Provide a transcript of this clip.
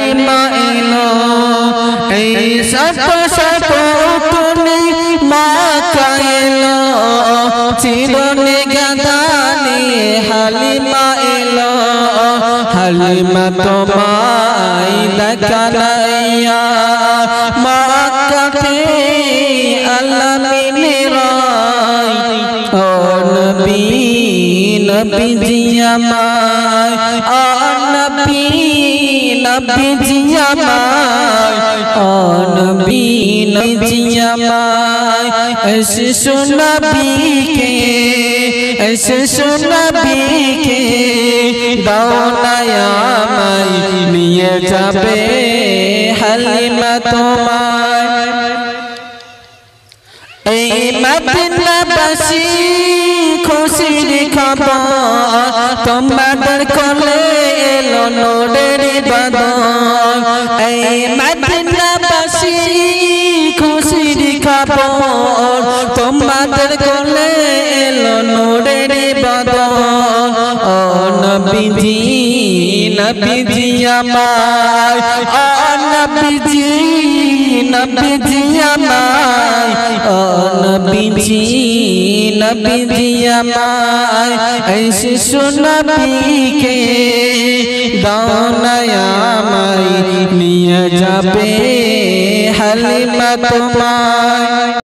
হালিমা এলো এই শত শত উটনি মাকা এলো চিরনি গাদানি হালিমা এলো হালিমা তোমায় দেখানাইয়া মাকাতে আলামিনের ও নবী নবীজি আমায় ও নবী নবীজি আমায় ও নবী নবীজি আমায় এসো নবীকে এসো নবীকে দাও না আমায় নিয়ে যাবে হালিমা তোমায় এই মদিনাবাসী খুশির খবর তোমাদের কোলে এলো নূরের বদন এই মদিনাবাসী খুশির খবর তোমাদের কোলে এলো নূরের বদন ও নবীজি নবীজি আমায় ও নবীজি নবীজি আমায় ও নবীজি নবীজি আমায় এসো নবীকে দাও না আমায় নিয়ে যাবে হালিমা তোমায়।